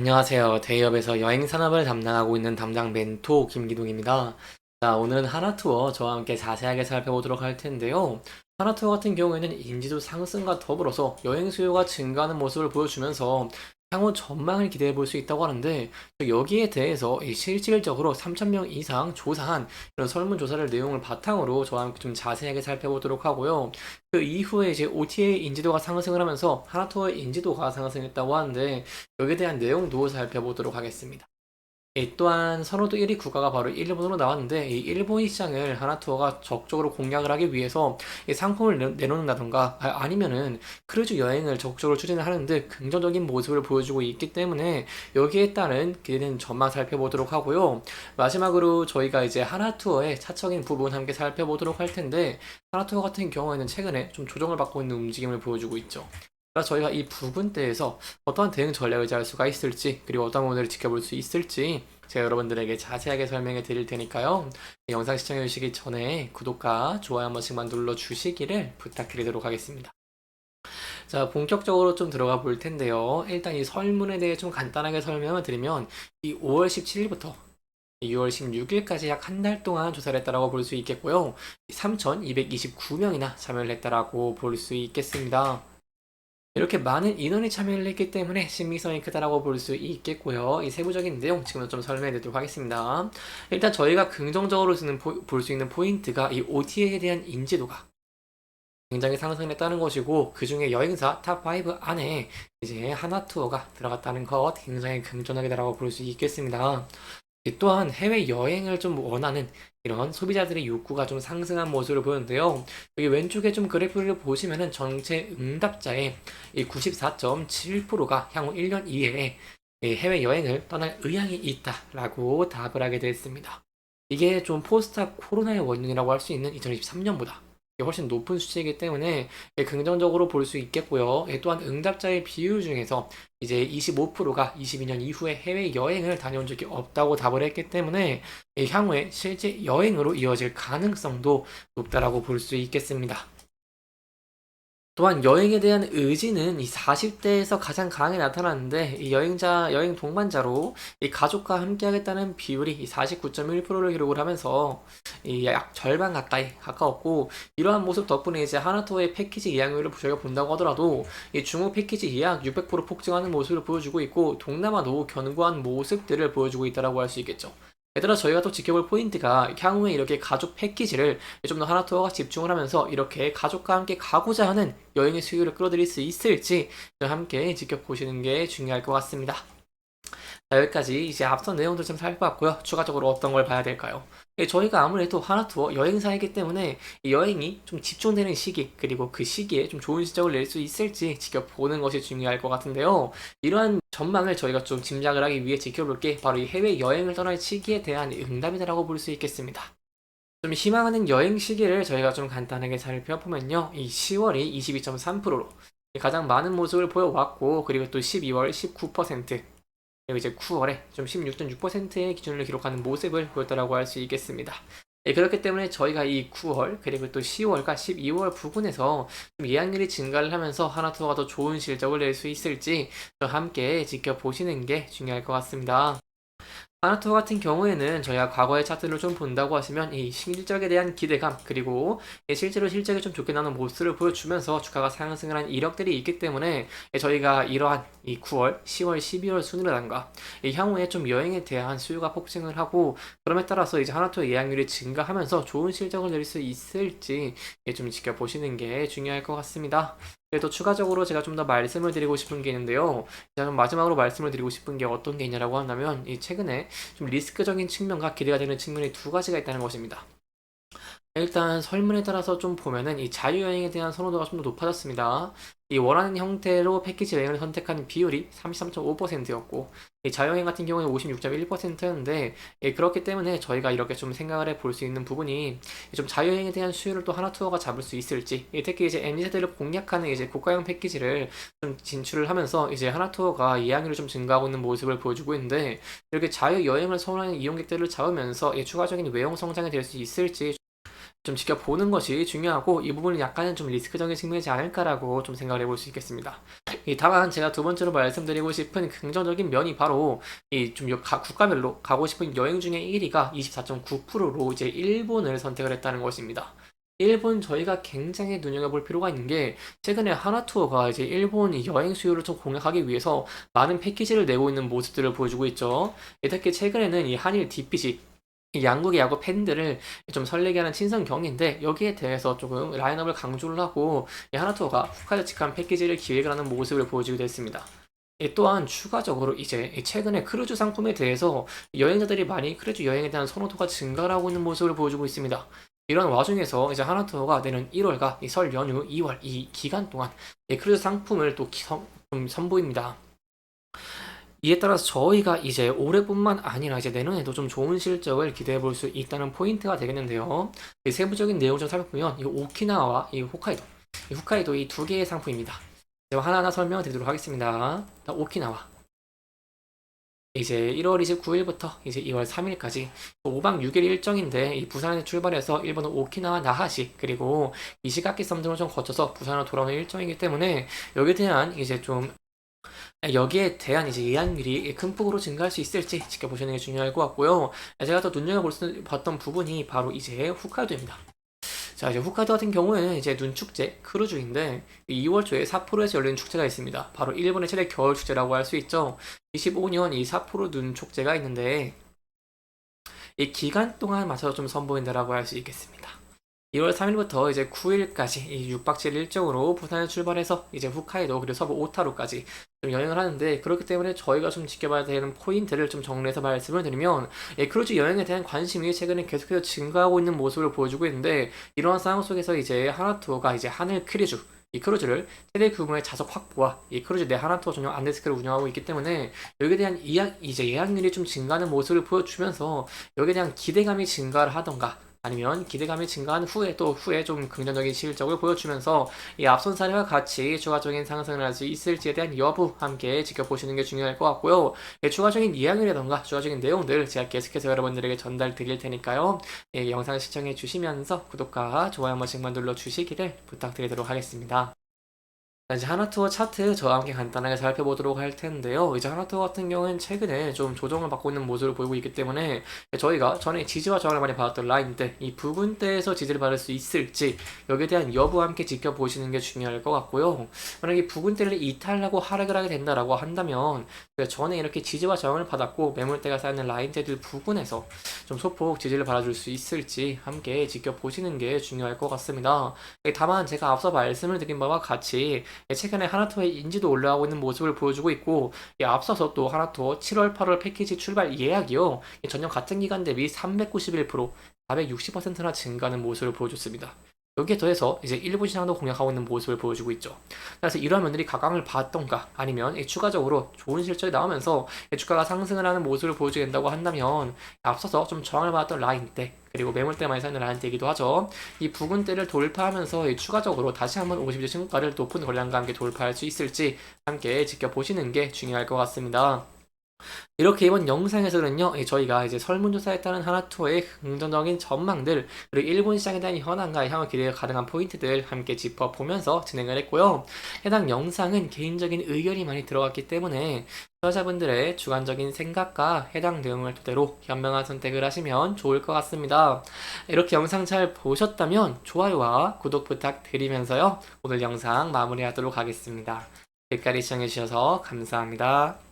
안녕하세요. 대기업에서 여행 산업을 담당하고 있는 담당 멘토 김기동입니다. 자, 오늘은 하나투어 저와 함께 자세하게 살펴보도록 할 텐데요. 하나투어 같은 경우에는 인지도 상승과 더불어서 여행 수요가 증가하는 모습을 보여주면서 향후 전망을 기대해 볼 수 있다고 하는데, 여기에 대해서 실질적으로 3,000명 이상 조사한 이런 설문조사를 내용을 바탕으로 저와 함께 좀 자세하게 살펴보도록 하고요. 그 이후에 이제 OTA 인지도가 상승을 하면서 하나투어의 인지도가 상승했다고 하는데, 여기에 대한 내용도 살펴보도록 하겠습니다. 또한 선호도 1위 국가가 바로 일본으로 나왔는데, 이 일본 시장을 하나투어가 적극적으로 공략을 하기 위해서 이 상품을 내놓는다던가 아니면은 크루즈 여행을 적극적으로 추진을 하는데 긍정적인 모습을 보여주고 있기 때문에 여기에 따른 기대는 전망 살펴보도록 하고요. 마지막으로 저희가 이제 하나투어의 차적인 부분 함께 살펴보도록 할 텐데, 하나투어 같은 경우에는 최근에 좀 조정을 받고 있는 움직임을 보여주고 있죠. 그래서 저희가 이 부분대에서 어떠한 대응 전략을 짤 수가 있을지, 그리고 어떤 모델을 지켜볼 수 있을지 제가 여러분들에게 자세하게 설명해 드릴 테니까요. 영상 시청해 주시기 전에 구독과 좋아요 한 번씩만 눌러 주시기를 부탁드리도록 하겠습니다. 자, 본격적으로 좀 들어가 볼 텐데요. 일단 이 설문에 대해 좀 간단하게 설명을 드리면, 이 5월 17일부터 6월 16일까지 약 한 달 동안 조사를 했다라고 볼 수 있겠고요. 3,229명이나 참여를 했다라고 볼 수 있겠습니다. 이렇게 많은 인원이 참여를 했기 때문에 신빙성이 크다라고 볼 수 있겠고요. 이 세부적인 내용 지금부터 좀 설명해 드리도록 하겠습니다. 일단 저희가 긍정적으로 볼 수 있는 포인트가 이 OTA에 대한 인지도가 굉장히 상승했다는 것이고, 그 중에 여행사 탑5 안에 이제 하나투어가 들어갔다는 것 굉장히 긍정적이다라고 볼 수 있겠습니다. 또한 해외 여행을 좀 원하는 이런 소비자들의 욕구가 좀 상승한 모습을 보였는데요. 여기 왼쪽에 좀 그래프를 보시면은 전체 응답자의 이 94.7%가 향후 1년 이내에 해외 여행을 떠날 의향이 있다라고 답을 하게 됐습니다. 이게 좀 포스트 코로나의 원인이라고 할 수 있는 2023년보다 훨씬 높은 수치이기 때문에 긍정적으로 볼 수 있겠고요. 또한 응답자의 비율 중에서 이제 25%가 22년 이후에 해외 여행을 다녀온 적이 없다고 답을 했기 때문에 향후에 실제 여행으로 이어질 가능성도 높다라고 볼 수 있겠습니다. 또한 여행에 대한 의지는 이 40대에서 가장 강하게 나타났는데, 이 여행 동반자로 이 가족과 함께 하겠다는 비율이 이 49.1%를 기록을 하면서 이 약 절반 가까이 가까웠고, 이러한 모습 덕분에 이제 하나투어의 패키지 예약률을 저희가 본다고 하더라도 이 중국 패키지 예약 600% 폭증하는 모습을 보여주고 있고, 동남아도 견고한 모습들을 보여주고 있다고 할 수 있겠죠. 얘들아, 저희가 또 지켜볼 포인트가 향후에 이렇게 가족 패키지를 좀 더 하나투어가 집중을 하면서 이렇게 가족과 함께 가고자 하는 여행의 수요를 끌어들일 수 있을지 함께 지켜보시는 게 중요할 것 같습니다. 자, 여기까지 이제 앞선 내용들 좀 살펴봤고요. 추가적으로 어떤 걸 봐야 될까요? 저희가 아무래도 하나투어 여행사이기 때문에 이 여행이 좀 집중되는 시기, 그리고 그 시기에 좀 좋은 실적을 낼 수 있을지 지켜보는 것이 중요할 것 같은데요. 이러한 전망을 저희가 좀 짐작을 하기 위해 지켜볼 게 바로 이 해외 여행을 떠날 시기에 대한 응답이라고 볼 수 있겠습니다. 좀 희망하는 여행 시기를 저희가 좀 간단하게 살펴보면요. 이 10월이 22.3%로 가장 많은 모습을 보여왔고, 그리고 또 12월 19%, 그리고 이제 9월에 좀 16.6%의 기준을 기록하는 모습을 보였다라고 할 수 있겠습니다. 그렇기 때문에 저희가 이 9월 그리고 또 10월과 12월 부근에서 좀 예약률이 증가를 하면서 하나투어가 더 좋은 실적을 낼 수 있을지 함께 지켜보시는 게 중요할 것 같습니다. 하나투어 같은 경우에는 저희가 과거의 차트를 좀 본다고 하시면 이 실적에 대한 기대감, 그리고 실제로 실적이 좀 좋게 나는 모습을 보여주면서 주가가 상승을 한 이력들이 있기 때문에 저희가 이러한 이 9월, 10월, 12월 순으로단가 향후에 좀 여행에 대한 수요가 폭증을 하고, 그럼에 따라서 이제 하나투어 예약률이 증가하면서 좋은 실적을 낼 수 있을지 좀 지켜보시는 게 중요할 것 같습니다. 또 추가적으로 제가 좀 더 말씀을 드리고 싶은 게 있는데요. 자, 좀 마지막으로 말씀을 드리고 싶은 게 어떤 게 있냐라고 한다면, 이 최근에 좀 리스크적인 측면과 기대가 되는 측면이 두 가지가 있다는 것입니다. 일단 설문에 따라서 좀 보면은 이 자유여행에 대한 선호도가 좀 더 높아졌습니다. 이 원하는 형태로 패키지 여행을 선택하는 비율이 33.5%였고, 이 자유여행 같은 경우는 56.1%였는데, 그렇기 때문에 저희가 이렇게 좀 생각을 해 볼 수 있는 부분이 좀 자유여행에 대한 수요를 또 하나투어가 잡을 수 있을지, 특히 이제 MZ세대를 공략하는 이제 고가형 패키지를 좀 진출을 하면서 이제 하나투어가 예약률이 좀 증가하고 있는 모습을 보여주고 있는데, 이렇게 자유여행을 선호하는 이용객들을 잡으면서 추가적인 외형 성장이 될 수 있을지 좀 지켜보는 것이 중요하고 이 부분은 약간은 좀 리스크적인 측면이지 않을까라고 좀 생각을 해볼 수 있겠습니다. 다만 제가 두 번째로 말씀드리고 싶은 긍정적인 면이 바로 이 좀 국가별로 가고 싶은 여행 중에 1위가 24.9%로 이제 일본을 선택을 했다는 것입니다. 일본 저희가 굉장히 눈여겨볼 필요가 있는 게 최근에 하나투어가 이제 일본 여행 수요를 좀 공략하기 위해서 많은 패키지를 내고 있는 모습들을 보여주고 있죠. 특히 최근에는 이 한일 DPG 이 양국의 야구 팬들을 좀 설레게 하는 친선경기인데 여기에 대해서 조금 라인업을 강조를 하고 이 하나투어가 홋카이도 직관 패키지를 기획을 하는 모습을 보여주기도 했습니다. 또한 추가적으로 이제 최근에 크루즈 상품에 대해서 여행자들이 많이 크루즈 여행에 대한 선호도가 증가를 하고 있는 모습을 보여주고 있습니다. 이런 와중에서 이제 하나투어가 내년 1월과 이 설 연휴 2월 이 기간 동안 이 크루즈 상품을 또 좀 선보입니다. 이에 따라서 저희가 이제 올해뿐만 아니라 이제 내년에도 좀 좋은 실적을 기대해 볼 수 있다는 포인트가 되겠는데요. 이 세부적인 내용을 좀 살펴보면 이 오키나와와 이 홋카이도 이 두 개의 상품입니다. 제가 하나하나 설명드리도록 하겠습니다. 오키나와. 이제 1월 29일부터 이제 2월 3일까지 5박 6일 일정인데 이 부산에 출발해서 일본 오키나와 나하시 그리고 이시가키 섬 등을 좀 거쳐서 부산으로 돌아오는 일정이기 때문에 여기에 대한 이제 좀 여기에 대한 이제 예약률이 큰 폭으로 증가할 수 있을지 지켜보시는 게 중요할 것 같고요. 제가 더 눈여겨봤던 부분이 바로 이제 홋카이도입니다. 자, 이제 홋카이도 같은 경우에는 이제 눈축제 크루즈인데 2월 초에 삿포로에서 열리는 축제가 있습니다. 바로 일본의 최대 겨울 축제라고 할 수 있죠. 25년 이 삿포로 눈축제가 있는데 이 기간 동안 맞춰서 좀 선보인다라고 할 수 있겠습니다. 2월 3일부터 이제 9일까지 이 6박 7일 일정으로 부산에 출발해서 이제 홋카이도 그리고 서부 오타루까지 좀 여행을 하는데 그렇기 때문에 저희가 좀 지켜봐야 되는 포인트를 좀 정리해서 말씀을 드리면 크루즈 여행에 대한 관심이 최근에 계속해서 증가하고 있는 모습을 보여주고 있는데 이러한 상황 속에서 이제 하나투어가 이제 하늘 크루즈 이 크루즈를 최대 규모의 좌석 확보와 이 크루즈 내 하나투어 전용 안데스크를 운영하고 있기 때문에 여기에 대한 예약률이 좀 증가하는 모습을 보여주면서 여기에 대한 기대감이 증가를 하던가 아니면 기대감이 증가한 후에 좀 긍정적인 실적을 보여주면서 이 앞선 사례와 같이 추가적인 상승을 할 수 있을지에 대한 여부 함께 지켜보시는 게 중요할 것 같고요. 추가적인 이야기라던가 추가적인 내용들 제가 계속해서 여러분들에게 전달 드릴 테니까요. 영상 시청해 주시면서 구독과 좋아요 한 번씩만 눌러주시기를 부탁드리도록 하겠습니다. 이제 하나투어 차트 저와 함께 간단하게 살펴보도록 할 텐데요. 이제 하나투어 같은 경우는 최근에 좀 조정을 받고 있는 모습을 보이고 있기 때문에 저희가 전에 지지와 저항을 많이 받았던 라인대 이 부분대에서 지지를 받을 수 있을지 여기에 대한 여부와 함께 지켜보시는 게 중요할 것 같고요. 만약에 부분대를 이탈하고 하락을 하게 된다라고 한다면 전에 이렇게 지지와 저항을 받았고 매물대가 쌓이는 라인대들 부분에서 좀 소폭 지지를 받아줄 수 있을지 함께 지켜보시는 게 중요할 것 같습니다. 다만 제가 앞서 말씀을 드린 바와 같이 최근에 하나투어의 인지도 올라가고 있는 모습을 보여주고 있고 앞서서 또 하나투어 7월 8월 패키지 출발 예약이요 전년 같은 기간 대비 391% 460%나 증가하는 모습을 보여줬습니다. 여기에 더해서 이제 일부 시장도 공략하고 있는 모습을 보여주고 있죠. 그래서 이러한 면들이 가강을 봤던가 아니면 추가적으로 좋은 실적이 나오면서 주가가 상승을 하는 모습을 보여주게 된다고 한다면 앞서서 좀 저항을 받았던 라인대 그리고 매물대 많이 쌓이는 라인대이기도 하죠. 이 부근대를 돌파하면서 추가적으로 다시 한번 50주 신고가를 높은 거래량과 함께 돌파할 수 있을지 함께 지켜보시는 게 중요할 것 같습니다. 이렇게 이번 영상에서는요, 저희가 이제 설문조사에 따른 하나투어의 긍정적인 전망들, 그리고 일본 시장에 대한 현황과 향후 기대가 가능한 포인트들 함께 짚어보면서 진행을 했고요. 해당 영상은 개인적인 의견이 많이 들어갔기 때문에 시청자분들의 주관적인 생각과 해당 내용을 토대로 현명한 선택을 하시면 좋을 것 같습니다. 이렇게 영상 잘 보셨다면 좋아요와 구독 부탁드리면서요, 오늘 영상 마무리하도록 하겠습니다. 끝까지 시청해주셔서 감사합니다.